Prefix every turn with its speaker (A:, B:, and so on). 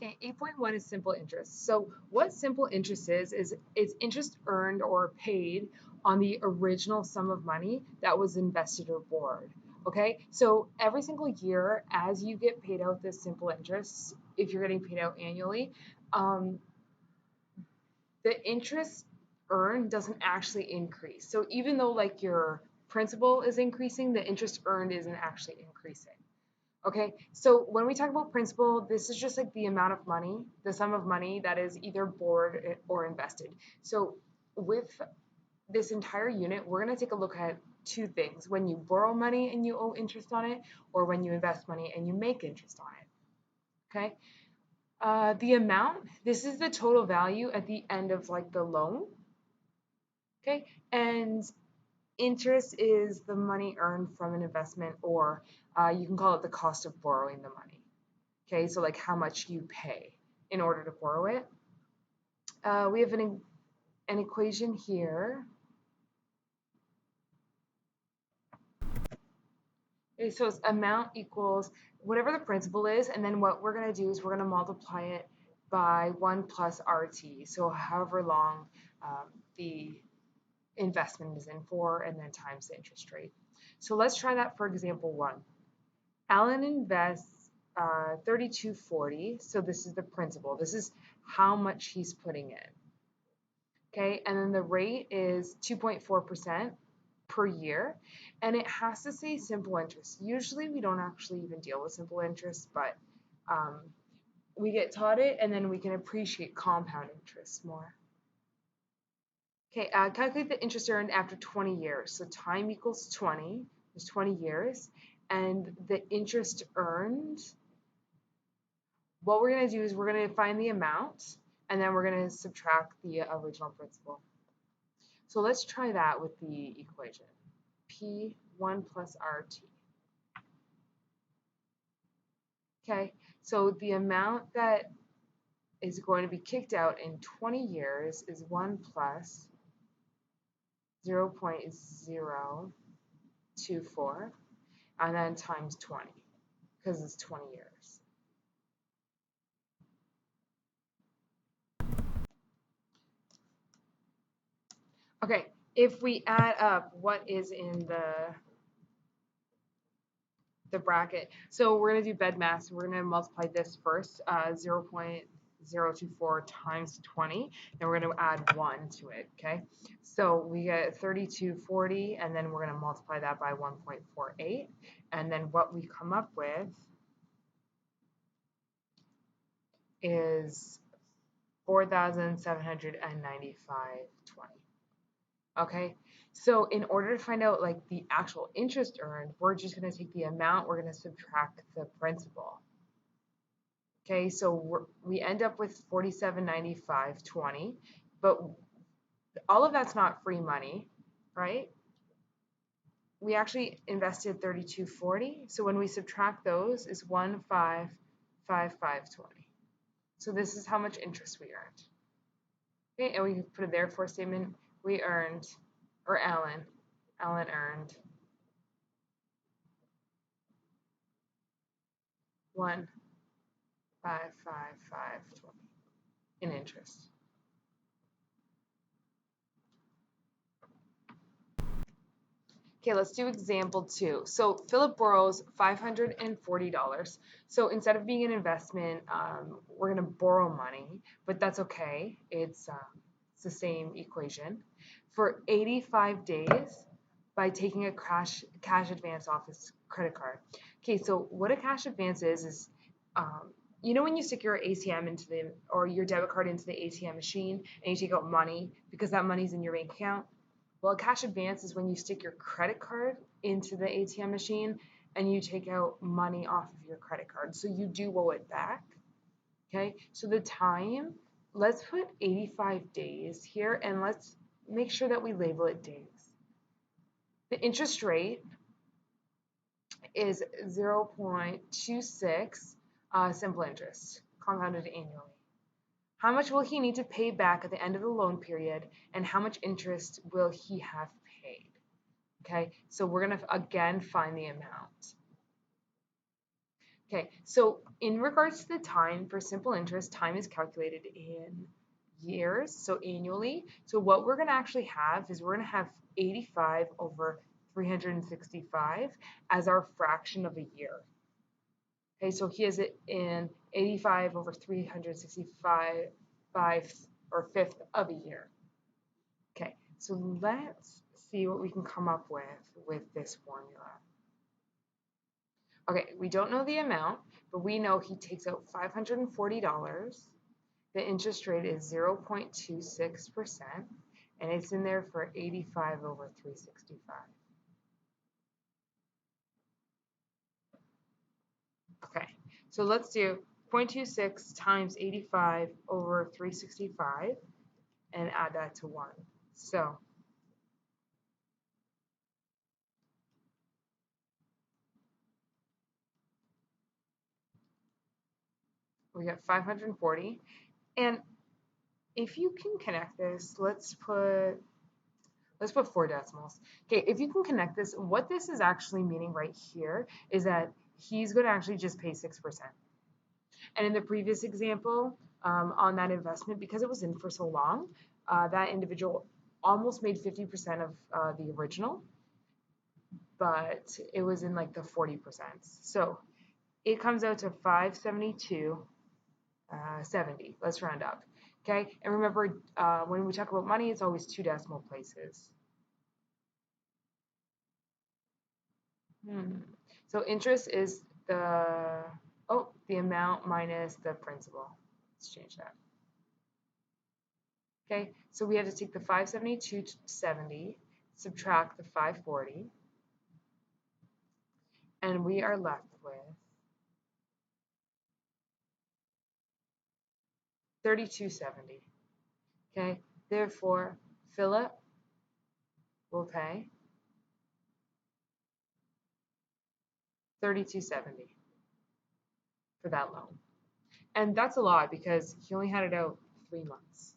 A: Okay, 8.1 is simple interest. So what simple interest is it's interest earned or paid on the original sum of money that was invested or borrowed. Okay, so every single year as you get paid out this simple interest, if you're getting paid out annually, um, the interest earned doesn't actually increase. So even though like your principal is increasing, the interest earned isn't actually increasing. Okay, so when we talk about principal, this is just like the amount of money, the sum of money that is either borrowed or invested. So with this entire unit, we're going to take a look at two things: when you borrow money and you owe interest on it, or when you invest money and you make interest on it. Okay, the amount, this is the total value at the end of like the loan. Okay, and interest is the money earned from an investment, or you can call it the cost of borrowing the money. Okay, so like how much you pay in order to borrow it. We have an equation here. Okay, so it's amount equals whatever the principal is, and then what we're going to do is we're going to multiply it by 1 plus RT, so however long the investment is in for, and then times the interest rate. So let's try that for example 1. Alan invests 3240, so this is the principal. This is how much he's putting in. Okay, and then the rate is 2.4% per year, and it has to say simple interest. Usually we don't actually even deal with simple interest, but we get taught it, and then we can appreciate compound interest more. Okay, calculate the interest earned after 20 years. So time equals 20, there's 20 years, and the interest earned, what we're going to do is we're going to find the amount, and then we're going to subtract the original principal. So let's try that with the equation. P1 plus RT. Okay, so the amount that is going to be kicked out in 20 years is 1 plus 0.024, and then times 20, because it's 20 years. Okay, if we add up what is in the bracket, so we're going to do bed math. So we're going to multiply this first, 0.024 times 20, and we're going to add 1 to it, okay? So we get 3240, and then we're going to multiply that by 1.48, and then what we come up with is 4,795.20. Okay, so in order to find out like the actual interest earned, we're just going to take the amount, we're going to subtract the principal. Okay, so we end up with 4795.20, but all of that's not free money, right? We actually invested 3240, so when we subtract those is 1555.20. So this is how much interest we earned. Okay, and we can put a therefore statement. We earned, or Alan earned 1555.20 in interest. Okay, let's do example 2. So Philip borrows $540. So instead of being an investment, we're going to borrow money, but that's okay. It's the same equation for 85 days by taking a cash advance off his credit card. Okay, so what a cash advance is you know when you stick your ATM into or your debit card into the ATM machine and you take out money because that money's in your bank account? Well, a cash advance is when you stick your credit card into the ATM machine and you take out money off of your credit card. So you do owe it back. Okay, so the time, let's put 85 days here, and let's make sure that we label it days. The interest rate is 0.26 simple interest, compounded annually. How much will he need to pay back at the end of the loan period, and how much interest will he have paid? Okay, so we're going to again find the amount. Okay, so in regards to the time for simple interest, time is calculated in years, so annually. So what we're going to actually have is we're going to have 85 over 365 as our fraction of a year. Okay, so he has it in 85 over 365 or fifth of a year. Okay, so let's see what we can come up with this formula. Okay, we don't know the amount, but we know he takes out $540. The interest rate is 0.26%, and it's in there for 85 over 365. Okay, so let's do 0.26 times 85 over 365 and add that to 1. So we got 540. And if you can connect this, let's put 4 decimals. Okay, if you can connect this, what this is actually meaning right here is that he's going to actually just pay 6%. And in the previous example, on that investment, because it was in for so long, that individual almost made 50% of the original, but it was in like the 40%. So it comes out to 572.70. Let's round up. Okay, and remember, when we talk about money, it's always 2 decimal places. So interest is the amount minus the principal. Let's change that. Okay, so we have to take the 572.70, subtract the 540, and we are left with 32.70. Okay, therefore, Philip will pay 32.70 for that loan. And that's a lot because he only had it out 3 months.